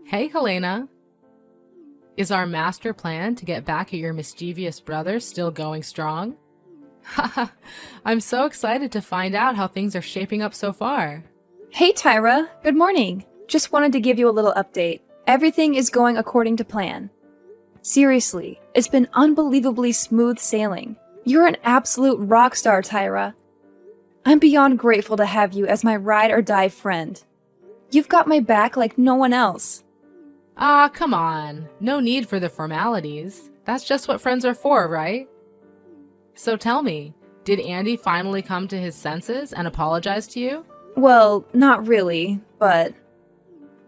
Hey, Helena. Is our master plan to get back at your mischievous brother still going strong? Haha, I'm so excited to find out how things are shaping up so far. Hey Tyra, good morning. Just wanted to give you a little update. Everything is going according to plan. Seriously, it's been unbelievably smooth sailing. You're an absolute rock star, Tyra. I'm beyond grateful to have you as my ride or die friend. You've got my back like no one else. Ah, come on. No need for the formalities. That's just what friends are for, right? So tell me, did Andy finally come to his senses and apologize to you? Well, not really, but...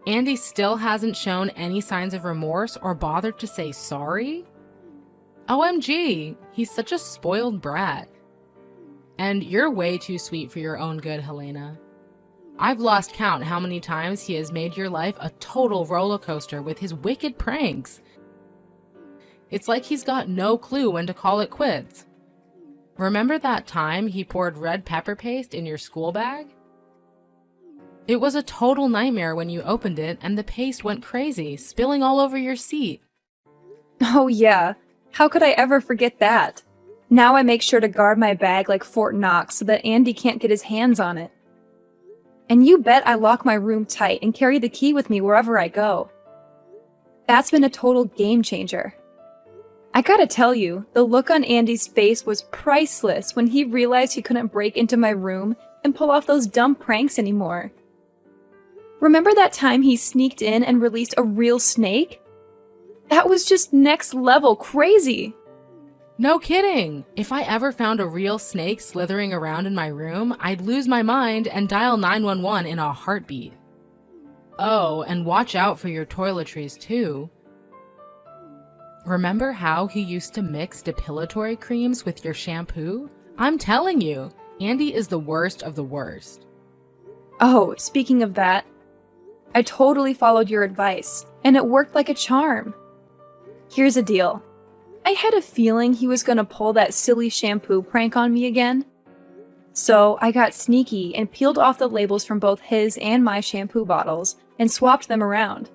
Andy still hasn't shown any signs of remorse or bothered to say sorry? OMG, he's such a spoiled brat. And you're way too sweet for your own good, Helena. I've lost count how many times he has made your life a total roller coaster with his wicked pranks. It's like he's got no clue when to call it quits. Remember that time he poured red pepper paste in your school bag? It was a total nightmare when you opened it and the paste went crazy, spilling all over your seat. Oh yeah, how could I ever forget that? Now I make sure to guard my bag like Fort Knox so that Andy can't get his hands on it. And you bet I lock my room tight and carry the key with me wherever I go. That's been a total game changer. I gotta tell you, the look on Andy's face was priceless when he realized he couldn't break into my room and pull off those dumb pranks anymore. Remember that time he sneaked in and released a real snake? That was just next level crazy. No kidding! If I ever found a real snake slithering around in my room, I'd lose my mind and dial 911 in a heartbeat. Oh, and watch out for your toiletries too. Remember how he used to mix depilatory creams with your shampoo? I'm telling you, Andy is the worst of the worst. Oh, speaking of that, I totally followed your advice, and it worked like a charm. Here's the deal. I had a feeling he was gonna pull that silly shampoo prank on me again. So I got sneaky and peeled off the labels from both his and my shampoo bottles and swapped them around.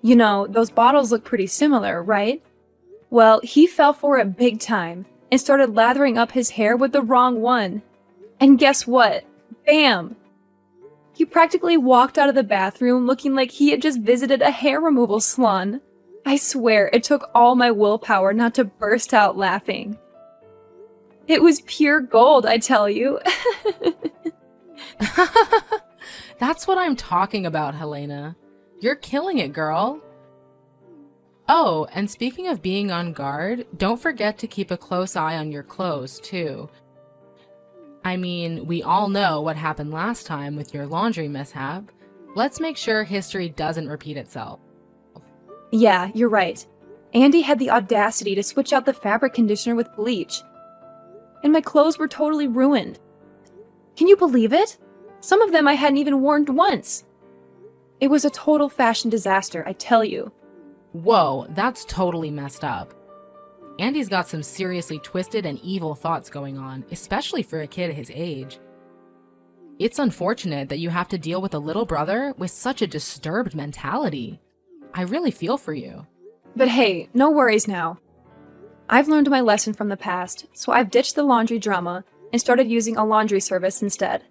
You know, those bottles look pretty similar, right? Well, he fell for it big time and started lathering up his hair with the wrong one. And guess what? Bam! He practically walked out of the bathroom looking like he had just visited a hair removal salon. I swear, it took all my willpower not to burst out laughing. It was pure gold, I tell you. That's what I'm talking about, Helena. You're killing it, girl. Oh, and speaking of being on guard, don't forget to keep a close eye on your clothes, too. I mean, we all know what happened last time with your laundry mishap. Let's make sure history doesn't repeat itself. Yeah, you're right. Andy had the audacity to switch out the fabric conditioner with bleach. And my clothes were totally ruined. Can you believe it? Some of them I hadn't even worn once. It was a total fashion disaster, I tell you. Whoa, that's totally messed up. Andy's got some seriously twisted and evil thoughts going on, especially for a kid his age. It's unfortunate that you have to deal with a little brother with such a disturbed mentality. I really feel for you. But hey, no worries now. I've learned my lesson from the past, so I've ditched the laundry drama and started using a laundry service instead.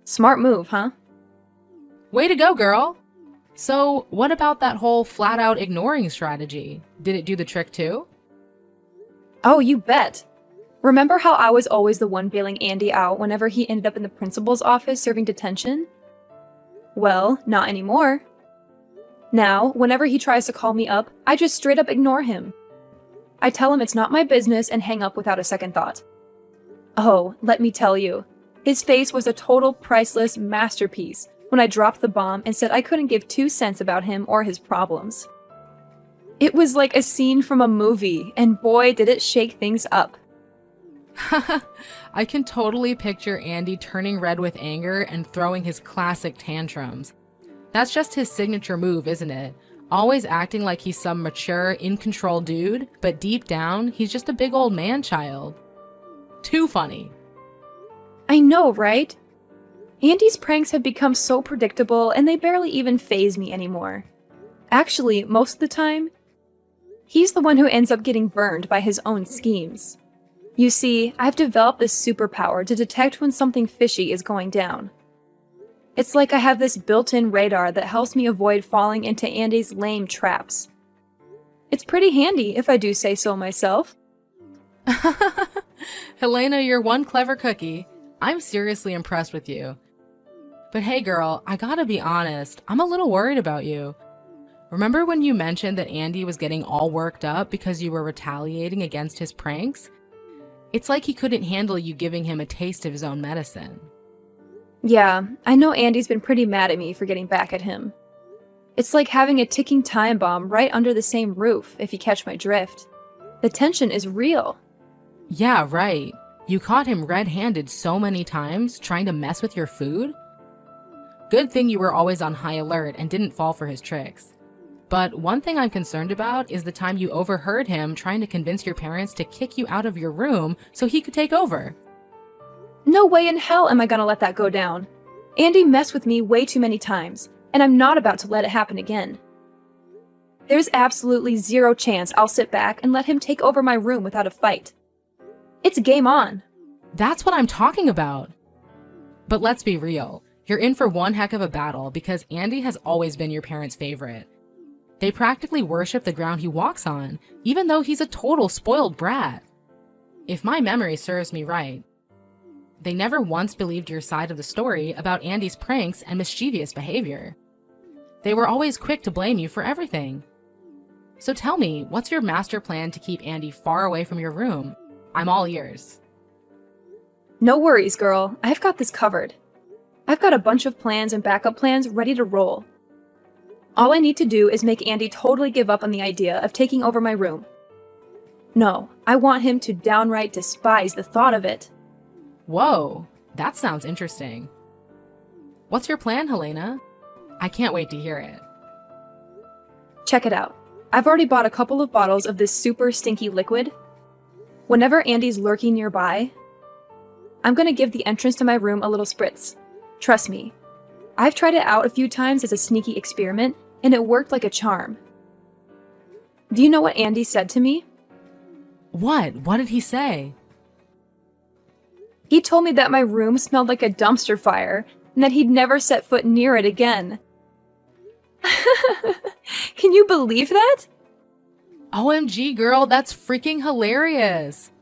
Smart move, huh? Way to go, girl! So, what about that whole flat-out ignoring strategy? Did it do the trick too? Oh, you bet. Remember how I was always the one bailing Andy out whenever he ended up in the principal's office serving detention? Well, not anymore. Now, whenever he tries to call me up, I just straight up ignore him. I tell him it's not my business and hang up without a second thought. Oh, let me tell you, his face was a total priceless masterpiece when I dropped the bomb and said I couldn't give 2 cents about him or his problems. It was like a scene from a movie, and boy did it shake things up. I can totally picture Andy turning red with anger and throwing his classic tantrums. That's just his signature move, isn't it? Always acting like he's some mature, in-control dude, but deep down, he's just a big old man-child. Too funny. I know, right? Andy's pranks have become so predictable, and they barely even faze me anymore. Actually, most of the time, he's the one who ends up getting burned by his own schemes. You see, I've developed this superpower to detect when something fishy is going down. It's like I have this built-in radar that helps me avoid falling into Andy's lame traps. It's pretty handy, if I do say so myself. Helena, you're one clever cookie. I'm seriously impressed with you. But hey girl, I gotta be honest, I'm a little worried about you. Remember when you mentioned that Andy was getting all worked up because you were retaliating against his pranks? It's like he couldn't handle you giving him a taste of his own medicine. Yeah, I know Andy's been pretty mad at me for getting back at him. It's like having a ticking time bomb right under the same roof, if you catch my drift. The tension is real. Yeah, right. You caught him red-handed so many times trying to mess with your food? Good thing you were always on high alert and didn't fall for his tricks. But one thing I'm concerned about is the time you overheard him trying to convince your parents to kick you out of your room so he could take over. No way in hell am I gonna let that go down. Andy messed with me way too many times, and I'm not about to let it happen again. There's absolutely zero chance I'll sit back and let him take over my room without a fight. It's game on. That's what I'm talking about. But let's be real. You're in for one heck of a battle because Andy has always been your parents' favorite. They practically worship the ground he walks on, even though he's a total spoiled brat. If my memory serves me right, they never once believed your side of the story about Andy's pranks and mischievous behavior. They were always quick to blame you for everything. So tell me, what's your master plan to keep Andy far away from your room? I'm all ears. No worries, girl. I've got this covered. I've got a bunch of plans and backup plans ready to roll. All I need to do is make Andy totally give up on the idea of taking over my room. No, I want him to downright despise the thought of it. Whoa, that sounds interesting. What's your plan, Helena? I can't wait to hear it. Check it out. I've already bought a couple of bottles of this super stinky liquid. Whenever Andy's lurking nearby, I'm gonna give the entrance to my room a little spritz. Trust me. I've tried it out a few times as a sneaky experiment, and it worked like a charm. Do you know what Andy said to me? What? What did he say? He told me that my room smelled like a dumpster fire, and that he'd never set foot near it again. Can you believe that? OMG, girl, that's freaking hilarious.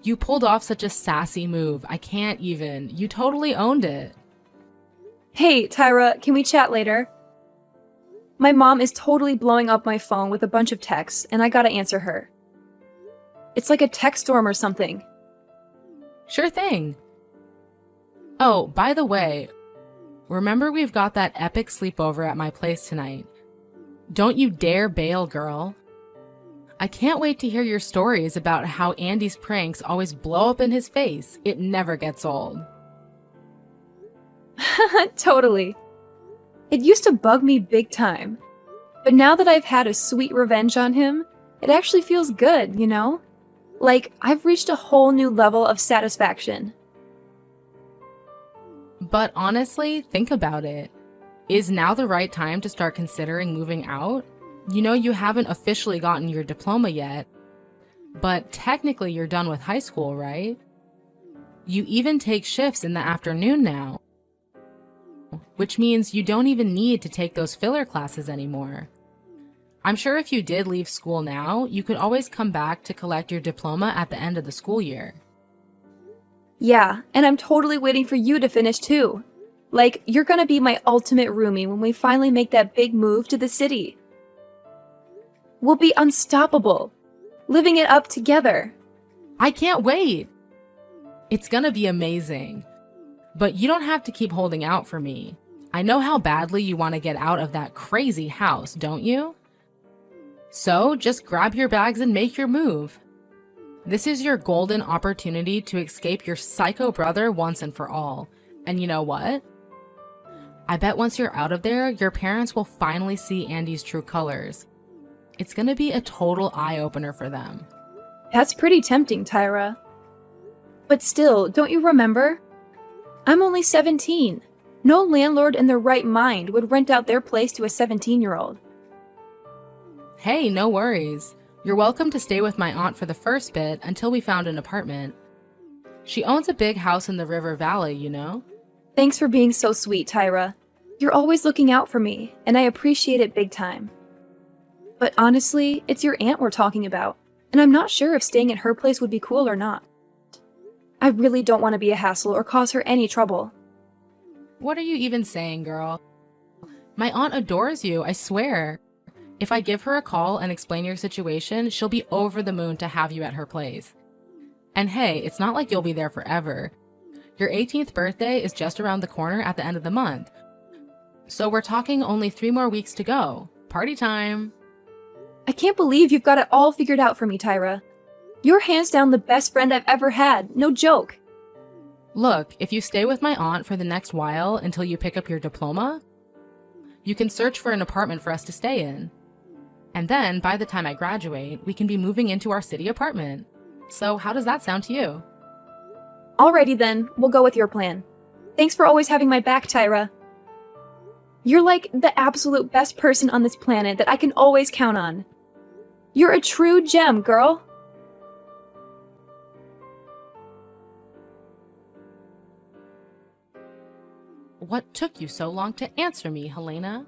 You pulled off such a sassy move. I can't even. You totally owned it. Hey, Tyra, can we chat later? My mom is totally blowing up my phone with a bunch of texts, and I gotta answer her. It's like a text storm or something. Sure thing. Oh, by the way, remember we've got that epic sleepover at my place tonight. Don't you dare bail, girl. I can't wait to hear your stories about how Andy's pranks always blow up in his face. It never gets old. Totally. It used to bug me big time. But now that I've had a sweet revenge on him, it actually feels good, you know? Like, I've reached a whole new level of satisfaction. But honestly, think about it. Is now the right time to start considering moving out? You know you haven't officially gotten your diploma yet, but technically you're done with high school, right? You even take shifts in the afternoon now, which means you don't even need to take those filler classes anymore. I'm sure if you did leave school now, you could always come back to collect your diploma at the end of the school year. Yeah, and I'm totally waiting for you to finish too. Like, you're gonna be my ultimate roomie when we finally make that big move to the city. We'll be unstoppable, living it up together. I can't wait! It's gonna be amazing. But you don't have to keep holding out for me. I know how badly you want to get out of that crazy house, don't you? So just grab your bags and make your move. This is your golden opportunity to escape your psycho brother once and for all. And you know what? I bet once you're out of there, your parents will finally see Andy's true colors. It's gonna be a total eye-opener for them. That's pretty tempting, Tyra. But still, don't you remember? I'm only 17. No landlord in their right mind would rent out their place to a 17-year-old. Hey, no worries. You're welcome to stay with my aunt for the first bit until we found an apartment. She owns a big house in the River Valley, you know? Thanks for being so sweet, Tyra. You're always looking out for me, and I appreciate it big time. But honestly, it's your aunt we're talking about, and I'm not sure if staying at her place would be cool or not. I really don't want to be a hassle or cause her any trouble. What are you even saying, girl? My aunt adores you, I swear. If I give her a call and explain your situation, she'll be over the moon to have you at her place. And hey, it's not like you'll be there forever. Your 18th birthday is just around the corner at the end of the month. So we're talking only 3 more weeks to go. Party time! I can't believe you've got it all figured out for me, Tyra. You're hands down the best friend I've ever had, no joke. Look, if you stay with my aunt for the next while until you pick up your diploma, you can search for an apartment for us to stay in. And then, by the time I graduate, we can be moving into our city apartment. So how does that sound to you? Alrighty then, we'll go with your plan. Thanks for always having my back, Tyra. You're like the absolute best person on this planet that I can always count on. You're a true gem, girl. What took you so long to answer me, Helena?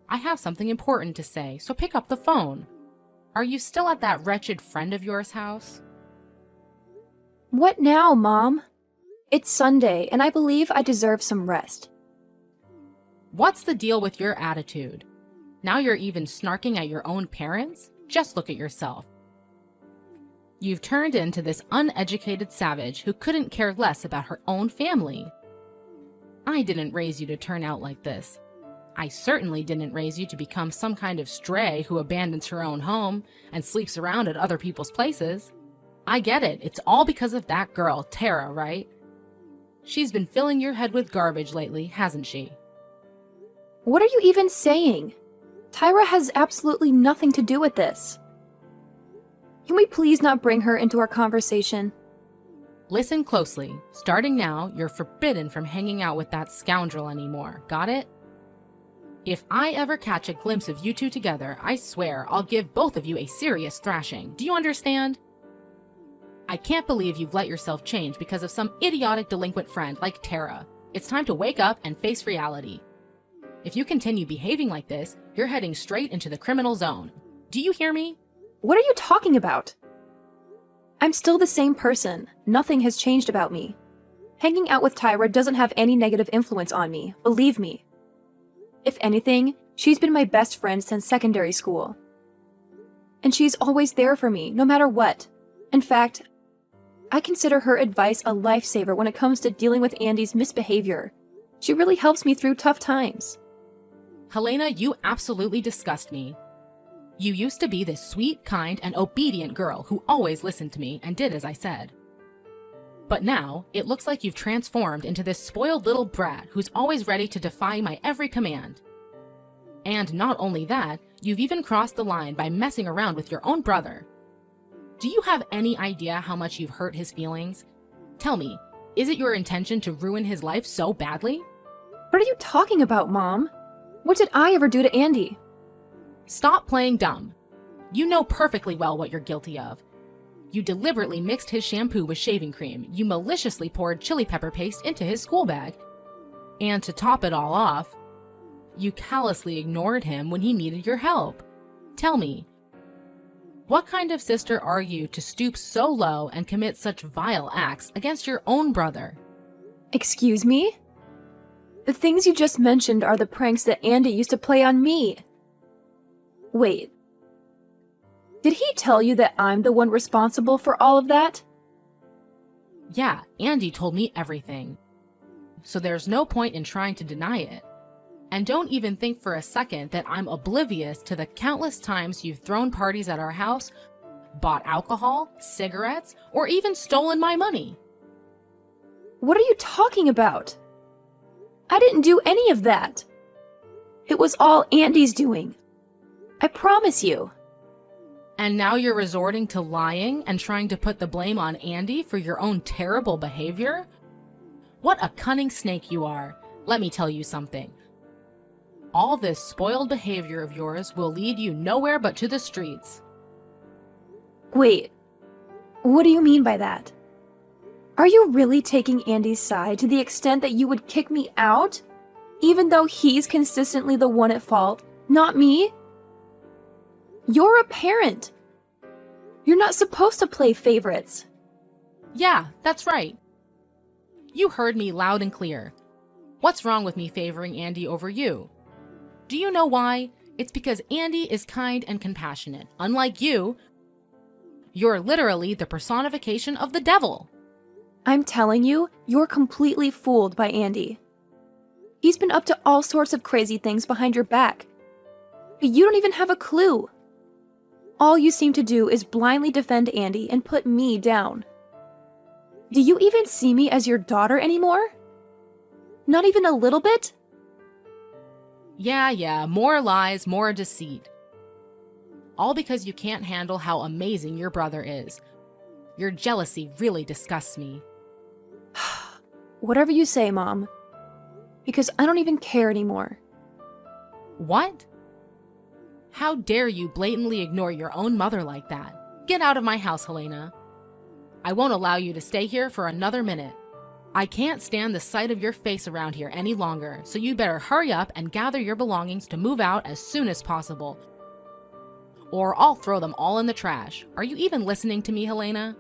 I have something important to say, so pick up the phone. Are you still at that wretched friend of yours' house? What now, Mom? It's Sunday, and I believe I deserve some rest. What's the deal with your attitude? Now you're even snarking at your own parents? Just look at yourself. You've turned into this uneducated savage who couldn't care less about her own family. I didn't raise you to turn out like this. I certainly didn't raise you to become some kind of stray who abandons her own home and sleeps around at other people's places. I get it, it's all because of that girl, Tara, right? She's been filling your head with garbage lately, hasn't she? What are you even saying? Tyra has absolutely nothing to do with this. Can we please not bring her into our conversation? Listen closely. Starting now, you're forbidden from hanging out with that scoundrel anymore. Got it? If I ever catch a glimpse of you two together, I swear I'll give both of you a serious thrashing. Do you understand? I can't believe you've let yourself change because of some idiotic delinquent friend like Tara. It's time to wake up and face reality. If you continue behaving like this, you're heading straight into the criminal zone. Do you hear me? What are you talking about? I'm still the same person. Nothing has changed about me. Hanging out with Tyra doesn't have any negative influence on me, believe me. If anything, she's been my best friend since secondary school. And she's always there for me, no matter what. In fact, I consider her advice a lifesaver when it comes to dealing with Andy's misbehavior. She really helps me through tough times. Helena, you absolutely disgust me. You used to be this sweet, kind, and obedient girl who always listened to me and did as I said. But now, it looks like you've transformed into this spoiled little brat who's always ready to defy my every command. And not only that, you've even crossed the line by messing around with your own brother. Do you have any idea how much you've hurt his feelings? Tell me, is it your intention to ruin his life so badly? What are you talking about, Mom? What did I ever do to Andy? Stop playing dumb. You know perfectly well what you're guilty of. You deliberately mixed his shampoo with shaving cream. You maliciously poured chili pepper paste into his school bag. And to top it all off, you callously ignored him when he needed your help. Tell me, what kind of sister are you to stoop so low and commit such vile acts against your own brother? Excuse me? The things you just mentioned are the pranks that Andy used to play on me. Wait. Did he tell you that I'm the one responsible for all of that? Yeah, Andy told me everything. So there's no point in trying to deny it. And don't even think for a second that I'm oblivious to the countless times you've thrown parties at our house, bought alcohol, cigarettes, or even stolen my money. What are you talking about? I didn't do any of that. It was all Andy's doing. I promise you. And now you're resorting to lying and trying to put the blame on Andy for your own terrible behavior? What a cunning snake you are. Let me tell you something. All this spoiled behavior of yours will lead you nowhere but to the streets. Wait, what do you mean by that? Are you really taking Andy's side to the extent that you would kick me out? Even though he's consistently the one at fault, not me? You're a parent. You're not supposed to play favorites. Yeah, that's right. You heard me loud and clear. What's wrong with me favoring Andy over you? Do you know why? It's because Andy is kind and compassionate. Unlike you, you're literally the personification of the devil. I'm telling you, you're completely fooled by Andy. He's been up to all sorts of crazy things behind your back. But you don't even have a clue. All you seem to do is blindly defend Andy and put me down. Do you even see me as your daughter anymore? Not even a little bit? Yeah, more lies, more deceit. All because you can't handle how amazing your brother is. Your jealousy really disgusts me. Whatever you say, Mom. Because I don't even care anymore. What? How dare you blatantly ignore your own mother like that? Get out of my house, Helena. I won't allow you to stay here for another minute. I can't stand the sight of your face around here any longer, so you better hurry up and gather your belongings to move out as soon as possible. Or I'll throw them all in the trash. Are you even listening to me, Helena?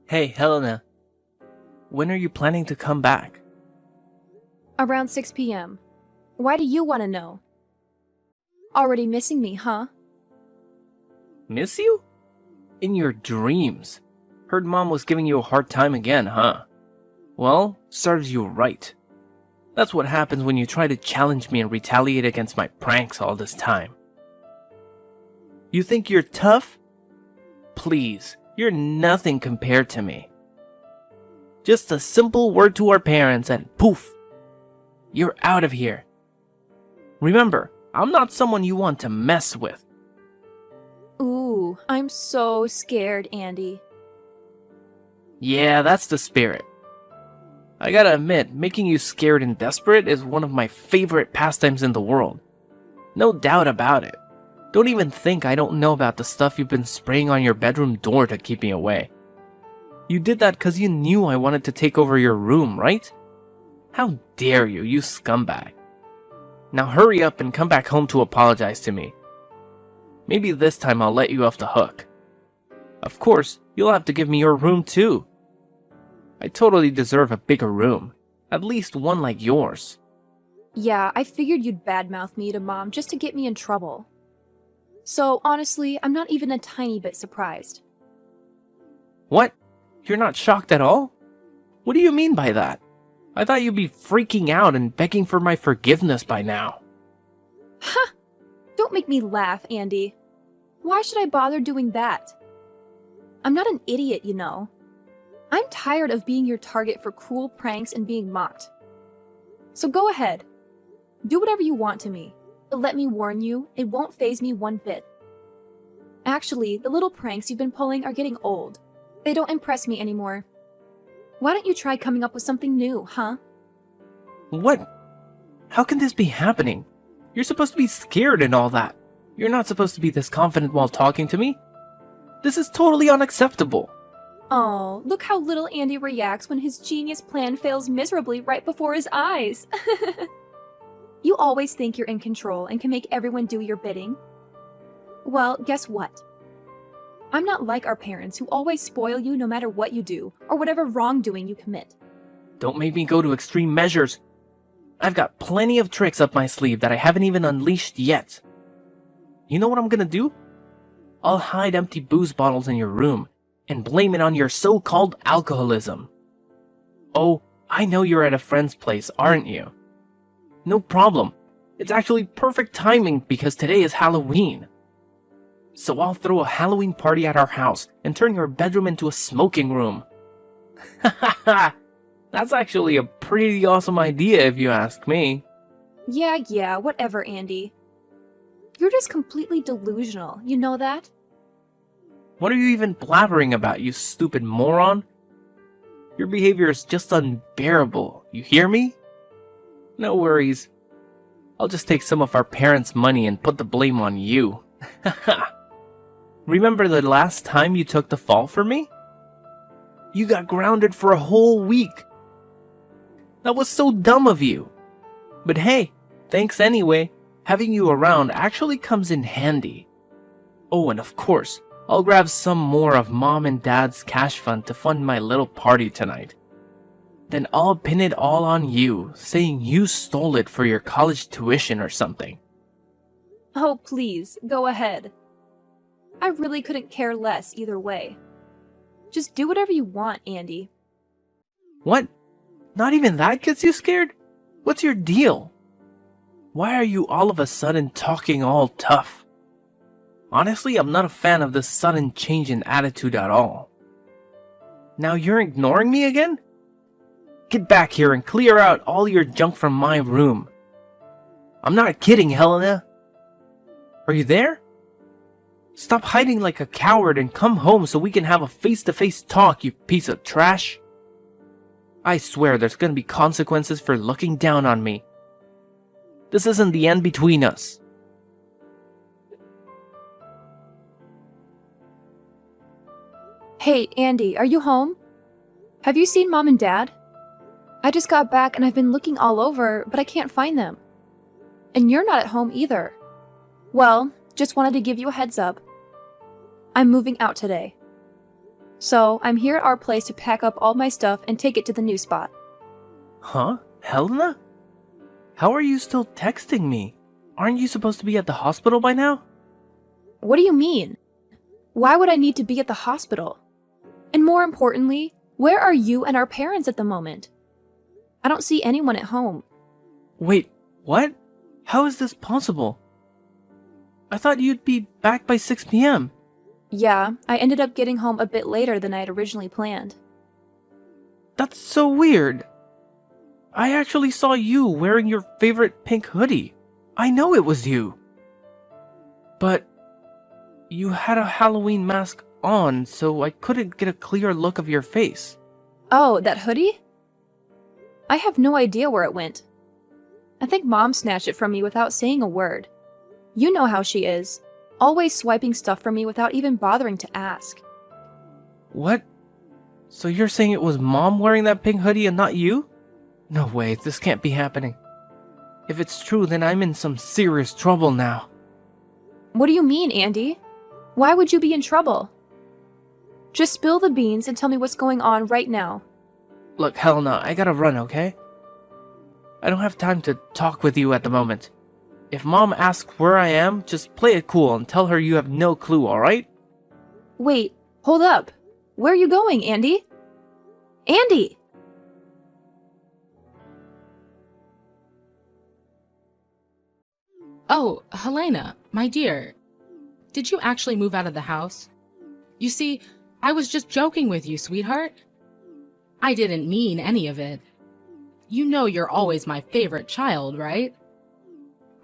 Hey, Helena. When are you planning to come back? Around 6 p.m. Why do you want to know? Already missing me, huh? Miss you? In your dreams. Heard Mom was giving you a hard time again, huh? Well, serves you right. That's what happens when you try to challenge me and retaliate against my pranks all this time. You think you're tough? Please, you're nothing compared to me. Just a simple word to our parents and poof! You're out of here. Remember, I'm not someone you want to mess with. Ooh, I'm so scared, Andy. Yeah, that's the spirit. I gotta admit, making you scared and desperate is one of my favorite pastimes in the world. No doubt about it. Don't even think I don't know about the stuff you've been spraying on your bedroom door to keep me away. You did that because you knew I wanted to take over your room, right? How dare you, you scumbag. Now hurry up and come back home to apologize to me. Maybe this time I'll let you off the hook. Of course, you'll have to give me your room too. I totally deserve a bigger room. At least one like yours. Yeah, I figured you'd badmouth me to Mom just to get me in trouble. So, honestly, I'm not even a tiny bit surprised. What? You're not shocked at all? What do you mean by that? I thought you'd be freaking out and begging for my forgiveness by now. Ha! Don't make me laugh, Andy. Why should I bother doing that? I'm not an idiot, you know. I'm tired of being your target for cruel pranks and being mocked. So go ahead. Do whatever you want to me. But let me warn you, it won't faze me one bit. Actually, the little pranks you've been pulling are getting old. They don't impress me anymore. Why don't you try coming up with something new, huh? What? How can this be happening? You're supposed to be scared and all that. You're not supposed to be this confident while talking to me. This is totally unacceptable. Oh, look how little Andy reacts when his genius plan fails miserably right before his eyes. You always think you're in control and can make everyone do your bidding. Well, guess what? I'm not like our parents who always spoil you no matter what you do or whatever wrongdoing you commit. Don't make me go to extreme measures. I've got plenty of tricks up my sleeve that I haven't even unleashed yet. You know what I'm gonna do? I'll hide empty booze bottles in your room and blame it on your so-called alcoholism. Oh, I know you're at a friend's place, aren't you? No problem. It's actually perfect timing because today is Halloween. So I'll throw a Halloween party at our house and turn your bedroom into a smoking room. Hahaha! That's actually a pretty awesome idea if you ask me. Yeah, whatever, Andy. You're just completely delusional, you know that? What are you even blabbering about, you stupid moron? Your behavior is just unbearable, you hear me? No worries. I'll just take some of our parents' money and put the blame on you. Remember the last time you took the fall for me? You got grounded for a whole week. That was so dumb of you. But hey, thanks anyway. Having you around actually comes in handy. Oh, and of course, I'll grab some more of Mom and Dad's cash fund to fund my little party tonight. Then I'll pin it all on you, saying you stole it for your college tuition or something. Oh, please, go ahead. I really couldn't care less either way. Just do whatever you want, Andy. What? Not even that gets you scared? What's your deal? Why are you all of a sudden talking all tough? Honestly, I'm not a fan of this sudden change in attitude at all. Now you're ignoring me again? Get back here and clear out all your junk from my room. I'm not kidding, Helena. Are you there? Stop hiding like a coward and come home so we can have a face-to-face talk, you piece of trash. I swear there's gonna be consequences for looking down on me. This isn't the end between us. Hey, Andy, are you home? Have you seen Mom and Dad? I just got back and I've been looking all over, but I can't find them. And you're not at home either. Well, just wanted to give you a heads up. I'm moving out today. So, I'm here at our place to pack up all my stuff and take it to the new spot. Huh? Helena? How are you still texting me? Aren't you supposed to be at the hospital by now? What do you mean? Why would I need to be at the hospital? And more importantly, where are you and our parents at the moment? I don't see anyone at home. Wait, what? How is this possible? I thought you'd be back by 6 p.m. Yeah, I ended up getting home a bit later than I had originally planned. That's so weird. I actually saw you wearing your favorite pink hoodie. I know it was you. But you had a Halloween mask on, so I couldn't get a clear look of your face. Oh, that hoodie? I have no idea where it went. I think Mom snatched it from me without saying a word. You know how she is. Always swiping stuff from me without even bothering to ask. What? So you're saying it was Mom wearing that pink hoodie and not you? No way, this can't be happening. If it's true, then I'm in some serious trouble now. What do you mean, Andy? Why would you be in trouble? Just spill the beans and tell me what's going on right now. Look, Helena, I gotta run, okay? I don't have time to talk with you at the moment. If Mom asks where I am, just play it cool and tell her you have no clue, alright? Wait, hold up. Where are you going, Andy? Andy! Oh, Helena, my dear. Did you actually move out of the house? You see, I was just joking with you, sweetheart. I didn't mean any of it. You know you're always my favorite child, right?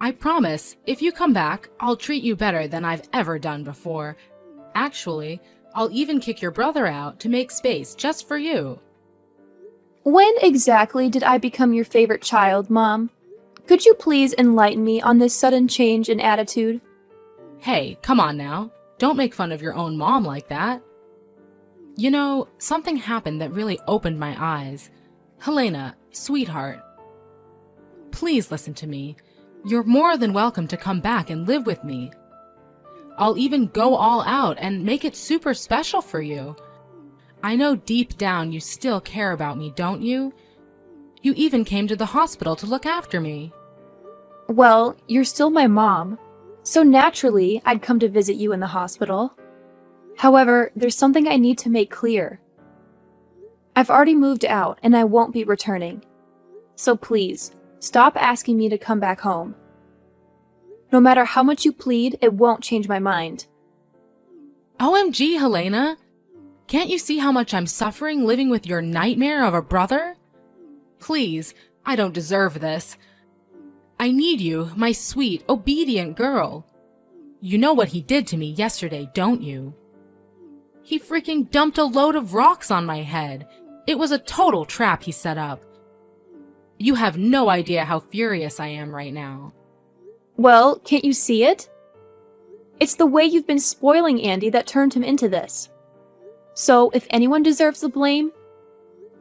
I promise, if you come back, I'll treat you better than I've ever done before. Actually, I'll even kick your brother out to make space just for you. When exactly did I become your favorite child, Mom? Could you please enlighten me on this sudden change in attitude? Hey, come on now. Don't make fun of your own mom like that. You know, something happened that really opened my eyes. Helena, sweetheart, please listen to me. You're more than welcome to come back and live with me. I'll even go all out and make it super special for you. I know deep down you still care about me, don't you? You even came to the hospital to look after me. Well, you're still my mom, so naturally I'd come to visit you in the hospital. However, there's something I need to make clear. I've already moved out and I won't be returning. So please, stop asking me to come back home. No matter how much you plead, it won't change my mind. OMG, Helena! Can't you see how much I'm suffering living with your nightmare of a brother? Please, I don't deserve this. I need you, my sweet, obedient girl. You know what he did to me yesterday, don't you? He freaking dumped a load of rocks on my head. It was a total trap he set up. You have no idea how furious I am right now. Well, can't you see it? It's the way you've been spoiling Andy that turned him into this. So, if anyone deserves the blame,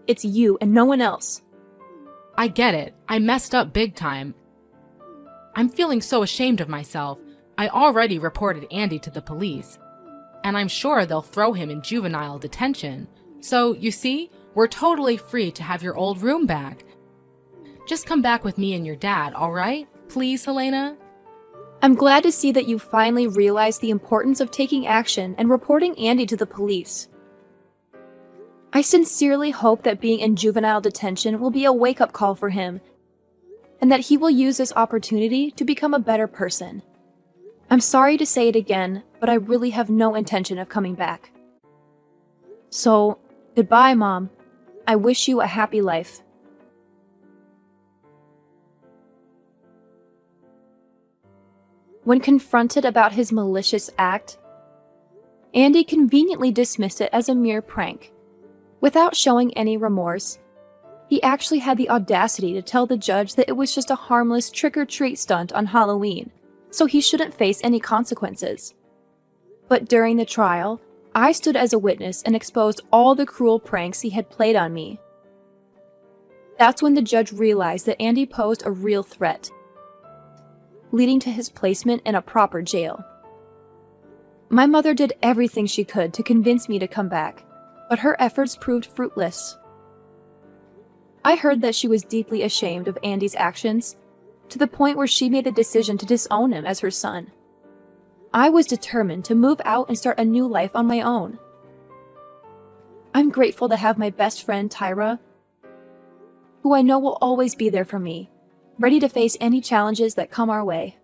it's you and no one else. I get it. I messed up big time. I'm feeling so ashamed of myself. I already reported Andy to the police. And I'm sure they'll throw him in juvenile detention. So, you see, we're totally free to have your old room back. Just come back with me and your dad, alright? Please, Helena? I'm glad to see that you finally realized the importance of taking action and reporting Andy to the police. I sincerely hope that being in juvenile detention will be a wake-up call for him, and that he will use this opportunity to become a better person. I'm sorry to say it again, but I really have no intention of coming back. So, goodbye, Mom. I wish you a happy life. When confronted about his malicious act, Andy conveniently dismissed it as a mere prank. Without showing any remorse, he actually had the audacity to tell the judge that it was just a harmless trick-or-treat stunt on Halloween, so he shouldn't face any consequences. But during the trial, I stood as a witness and exposed all the cruel pranks he had played on me. That's when the judge realized that Andy posed a real threat, leading to his placement in a proper jail. My mother did everything she could to convince me to come back, but her efforts proved fruitless. I heard that she was deeply ashamed of Andy's actions, to the point where she made the decision to disown him as her son. I was determined to move out and start a new life on my own. I'm grateful to have my best friend, Tyra, who I know will always be there for me, ready to face any challenges that come our way.